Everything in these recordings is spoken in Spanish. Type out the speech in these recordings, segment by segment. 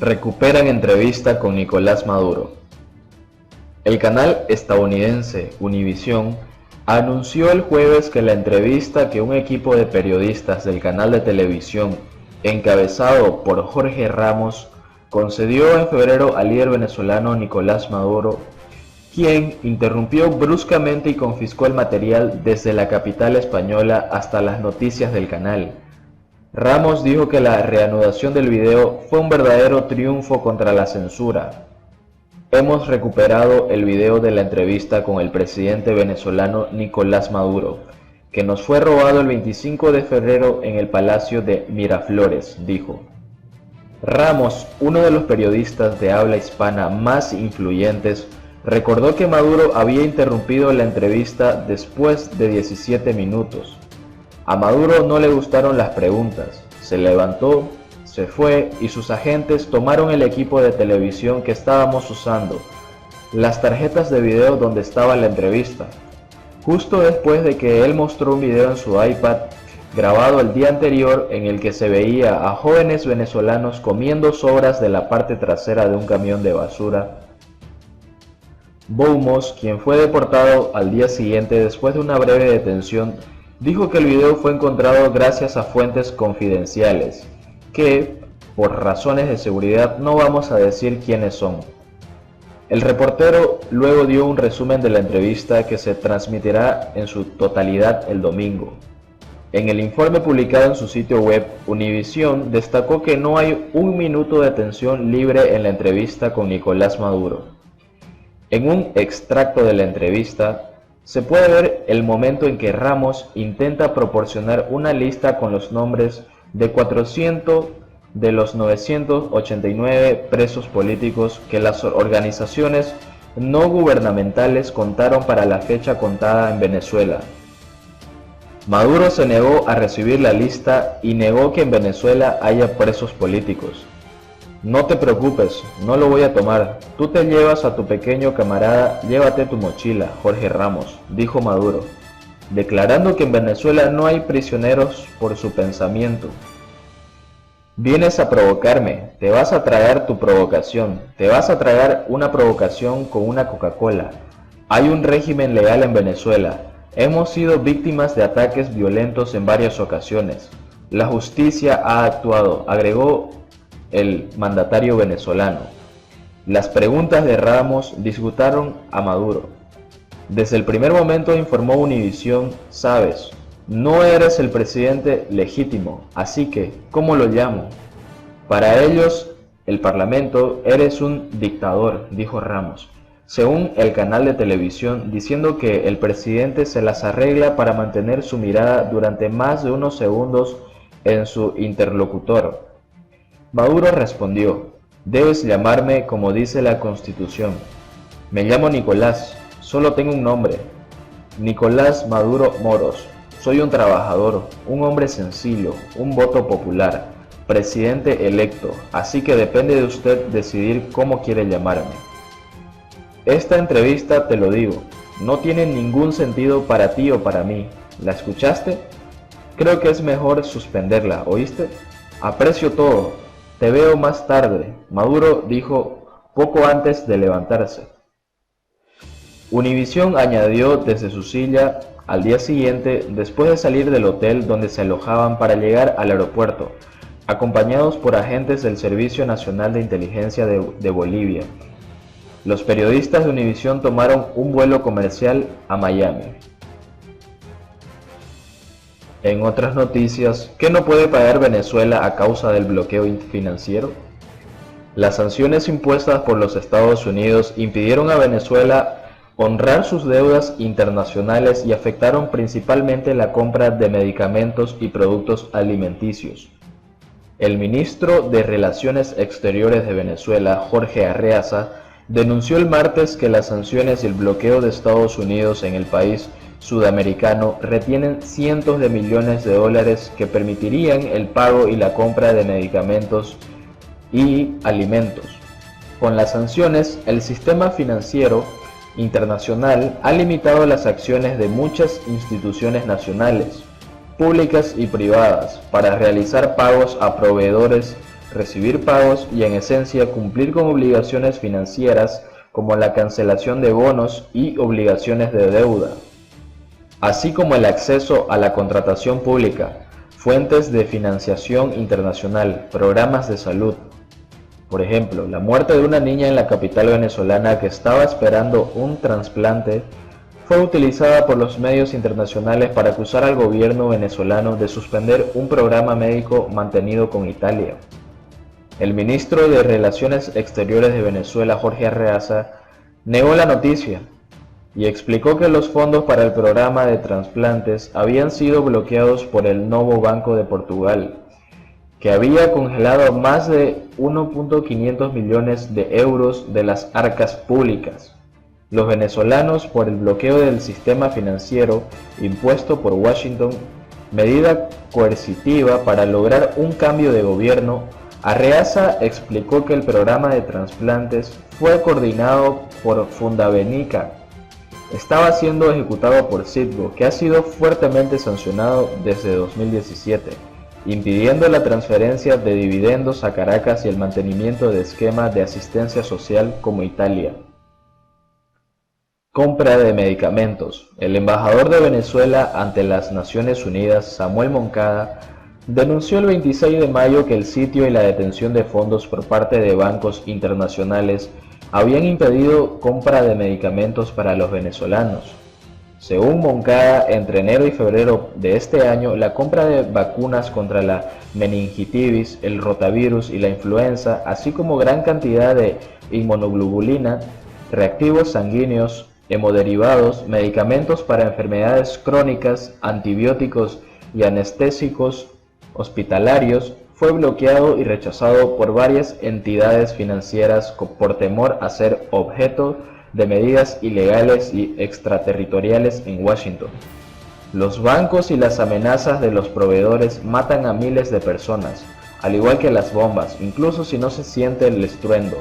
Recuperan entrevista con Nicolás Maduro. El canal estadounidense Univision anunció el jueves que la entrevista que un equipo de periodistas del canal de televisión, encabezado por Jorge Ramos, concedió en febrero al líder venezolano Nicolás Maduro, quien interrumpió bruscamente y confiscó el material desde la capital española hasta las noticias del canal. Ramos dijo que la reanudación del video fue un verdadero triunfo contra la censura. Hemos recuperado el video de la entrevista con el presidente venezolano Nicolás Maduro, que nos fue robado el 25 de febrero en el Palacio de Miraflores, dijo. Ramos, uno de los periodistas de habla hispana más influyentes, recordó que Maduro había interrumpido la entrevista después de 17 minutos. A Maduro no le gustaron las preguntas, se levantó, se fue y sus agentes tomaron el equipo de televisión que estábamos usando, las tarjetas de video donde estaba la entrevista. Justo después de que él mostró un video en su iPad grabado el día anterior en el que se veía a jóvenes venezolanos comiendo sobras de la parte trasera de un camión de basura. Boumos, quien fue deportado al día siguiente después de una breve detención, dijo que el video fue encontrado gracias a fuentes confidenciales, que, por razones de seguridad, no vamos a decir quiénes son. El reportero luego dio un resumen de la entrevista que se transmitirá en su totalidad el domingo. En el informe publicado en su sitio web, Univision destacó que no hay un minuto de atención libre en la entrevista con Nicolás Maduro. En un extracto de la entrevista, se puede ver el momento en que Ramos intenta proporcionar una lista con los nombres de 400 de los 989 presos políticos que las organizaciones no gubernamentales contaron para la fecha contada en Venezuela. Maduro se negó a recibir la lista y negó que en Venezuela haya presos políticos. No te preocupes, no lo voy a tomar. Tú te llevas a tu pequeño camarada, llévate tu mochila, Jorge Ramos, dijo Maduro, declarando que en Venezuela no hay prisioneros por su pensamiento. Vienes a provocarme, te vas a tragar tu provocación, te vas a tragar una provocación con una Coca-Cola. Hay un régimen legal en Venezuela. Hemos sido víctimas de ataques violentos en varias ocasiones. La justicia ha actuado, agregó el mandatario venezolano. Las preguntas de Ramos disgustaron a Maduro. Desde el primer momento, informó Univision, sabes, no eres el presidente legítimo, así que, ¿cómo lo llamo? Para ellos, el Parlamento, eres un dictador, dijo Ramos, según el canal de televisión, diciendo que el presidente se las arregla para mantener su mirada durante más de unos segundos en su interlocutor. Maduro respondió, debes llamarme como dice la Constitución. Me llamo Nicolás, solo tengo un nombre, Nicolás Maduro Moros. Soy un trabajador, un hombre sencillo, un voto popular, presidente electo, así que depende de usted decidir cómo quiere llamarme. Esta entrevista, te lo digo, no tiene ningún sentido para ti o para mí. ¿La escuchaste? Creo que es mejor suspenderla, ¿oíste? Aprecio todo. Te veo más tarde, Maduro dijo poco antes de levantarse. Univision añadió desde su silla al día siguiente, después de salir del hotel donde se alojaban para llegar al aeropuerto, acompañados por agentes del Servicio Nacional de Inteligencia de Bolivia. Los periodistas de Univision tomaron un vuelo comercial a Miami. En otras noticias, ¿qué no puede pagar Venezuela a causa del bloqueo financiero? Las sanciones impuestas por los Estados Unidos impidieron a Venezuela honrar sus deudas internacionales y afectaron principalmente la compra de medicamentos y productos alimenticios. El ministro de Relaciones Exteriores de Venezuela, Jorge Arreaza, denunció el martes que las sanciones y el bloqueo de Estados Unidos en el país sudamericano retienen cientos de millones de dólares que permitirían el pago y la compra de medicamentos y alimentos. Con las sanciones, el sistema financiero internacional ha limitado las acciones de muchas instituciones nacionales, públicas y privadas, para realizar pagos a proveedores recibir pagos y en esencia cumplir con obligaciones financieras como la cancelación de bonos y obligaciones de deuda, así como el acceso a la contratación pública, fuentes de financiación internacional, programas de salud. Por ejemplo, la muerte de una niña en la capital venezolana que estaba esperando un trasplante fue utilizada por los medios internacionales para acusar al gobierno venezolano de suspender un programa médico mantenido con Italia. El ministro de Relaciones Exteriores de Venezuela, Jorge Arreaza, negó la noticia y explicó que los fondos para el programa de trasplantes habían sido bloqueados por el Novo Banco de Portugal, que había congelado más de 1.500 millones de euros de las arcas públicas. Los venezolanos por el bloqueo del sistema financiero impuesto por Washington, medida coercitiva para lograr un cambio de gobierno. Arreaza explicó que el programa de trasplantes fue coordinado por Fundavenica. Estaba siendo ejecutado por Citgo, que ha sido fuertemente sancionado desde 2017, impidiendo la transferencia de dividendos a Caracas y el mantenimiento de esquemas de asistencia social como Italia. Compra de medicamentos. El embajador de Venezuela ante las Naciones Unidas, Samuel Moncada, denunció el 26 de mayo que el sitio y la detención de fondos por parte de bancos internacionales habían impedido compra de medicamentos para los venezolanos. Según Moncada, entre enero y febrero de este año, la compra de vacunas contra la meningitis, el rotavirus y la influenza, así como gran cantidad de inmunoglobulina, reactivos sanguíneos, hemoderivados, medicamentos para enfermedades crónicas, antibióticos y anestésicos hospitalarios, fue bloqueado y rechazado por varias entidades financieras por temor a ser objeto de medidas ilegales y extraterritoriales en Washington. Los bancos y las amenazas de los proveedores matan a miles de personas, al igual que las bombas, incluso si no se siente el estruendo,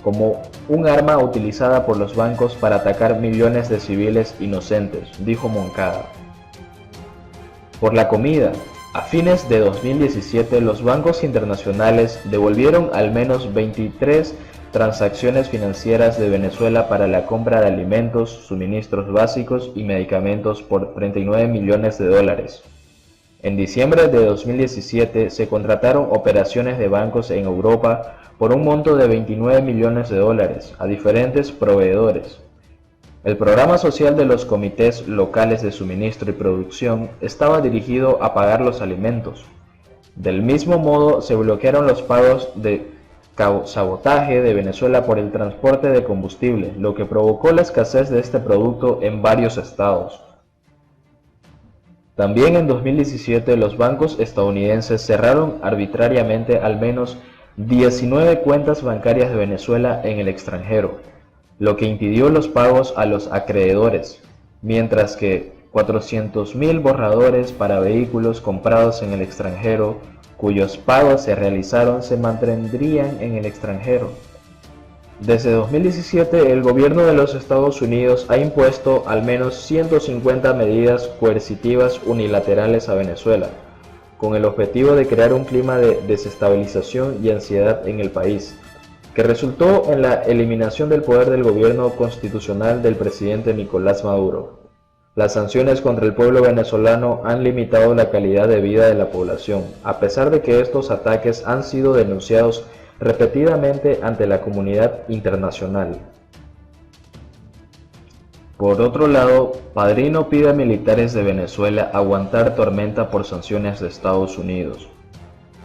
como un arma utilizada por los bancos para atacar millones de civiles inocentes, dijo Moncada. Por la comida. A fines de 2017, los bancos internacionales devolvieron al menos 23 transacciones financieras de Venezuela para la compra de alimentos, suministros básicos y medicamentos por 39 millones de dólares. En diciembre de 2017 se contrataron operaciones de bancos en Europa por un monto de 29 millones de dólares a diferentes proveedores. El programa social de los comités locales de suministro y producción estaba dirigido a pagar los alimentos. Del mismo modo, se bloquearon los pagos de sabotaje de Venezuela por el transporte de combustible, lo que provocó la escasez de este producto en varios estados. También en 2017 los bancos estadounidenses cerraron arbitrariamente al menos 19 cuentas bancarias de Venezuela en el extranjero, lo que impidió los pagos a los acreedores, mientras que 400.000 borradores para vehículos comprados en el extranjero, cuyos pagos se realizaron, se mantendrían en el extranjero. Desde 2017, el gobierno de los Estados Unidos ha impuesto al menos 150 medidas coercitivas unilaterales a Venezuela, con el objetivo de crear un clima de desestabilización y ansiedad en el país, que resultó en la eliminación del poder del gobierno constitucional del presidente Nicolás Maduro. Las sanciones contra el pueblo venezolano han limitado la calidad de vida de la población, a pesar de que estos ataques han sido denunciados repetidamente ante la comunidad internacional. Por otro lado, Padrino pide a militares de Venezuela aguantar tormenta por sanciones de Estados Unidos.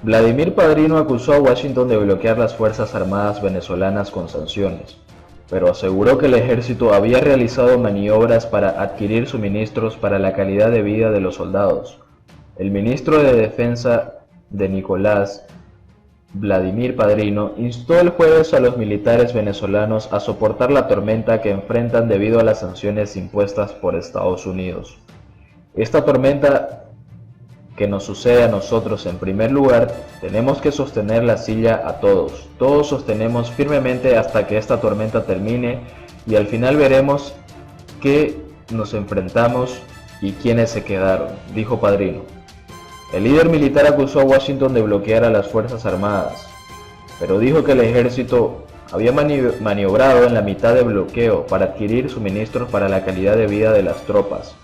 Vladimir Padrino acusó a Washington de bloquear las Fuerzas Armadas venezolanas con sanciones, pero aseguró que el ejército había realizado maniobras para adquirir suministros para la calidad de vida de los soldados. El ministro de Defensa de Nicolás, Vladimir Padrino, instó el jueves a los militares venezolanos a soportar la tormenta que enfrentan debido a las sanciones impuestas por Estados Unidos. Esta tormenta que nos sucede a nosotros en primer lugar, tenemos que sostener la silla a todos. Todos sostenemos firmemente hasta que esta tormenta termine y al final veremos qué nos enfrentamos y quiénes se quedaron, dijo Padrino. El líder militar acusó a Washington de bloquear a las Fuerzas Armadas. pero dijo que el ejército había maniobrado en la mitad de bloqueo para adquirir suministros para la calidad de vida de las tropas.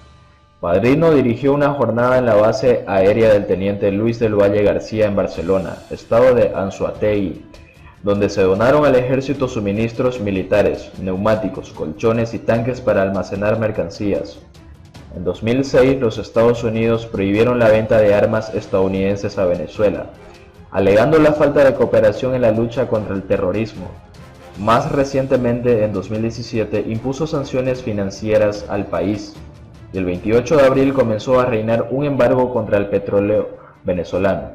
Padrino dirigió una jornada en la base aérea del teniente Luis del Valle García en Barcelona, estado de Anzoátegui, donde se donaron al ejército suministros militares, neumáticos, colchones y tanques para almacenar mercancías. En 2006, los Estados Unidos prohibieron la venta de armas estadounidenses a Venezuela, alegando la falta de cooperación en la lucha contra el terrorismo. Más recientemente, en 2017, impuso sanciones financieras al país, y el 28 de abril comenzó a reinar un embargo contra el petróleo venezolano.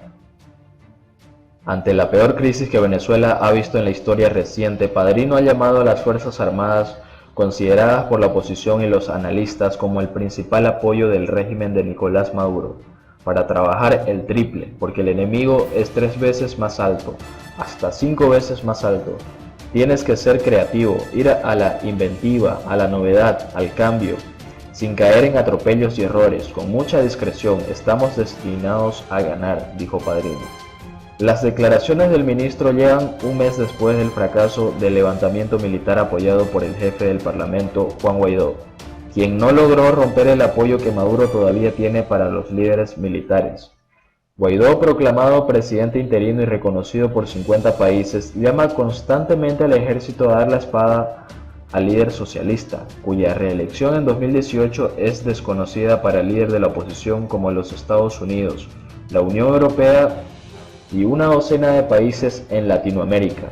Ante la peor crisis que Venezuela ha visto en la historia reciente, Padrino ha llamado a las Fuerzas Armadas, consideradas por la oposición y los analistas como el principal apoyo del régimen de Nicolás Maduro, para trabajar el triple, porque el enemigo es 3 veces más alto, hasta 5 veces más alto. Tienes que ser creativo, ir a la inventiva, a la novedad, al cambio, sin caer en atropellos y errores, con mucha discreción. Estamos destinados a ganar, dijo Padrino. Las declaraciones del ministro llegan un mes después del fracaso del levantamiento militar apoyado por el jefe del Parlamento, Juan Guaidó, quien no logró romper el apoyo que Maduro todavía tiene para los líderes militares. Guaidó, proclamado presidente interino y reconocido por 50 países, llama constantemente al ejército a dar la espada al líder socialista, cuya reelección en 2018 es desconocida para el líder de la oposición como los Estados Unidos, la Unión Europea y una docena de países en Latinoamérica.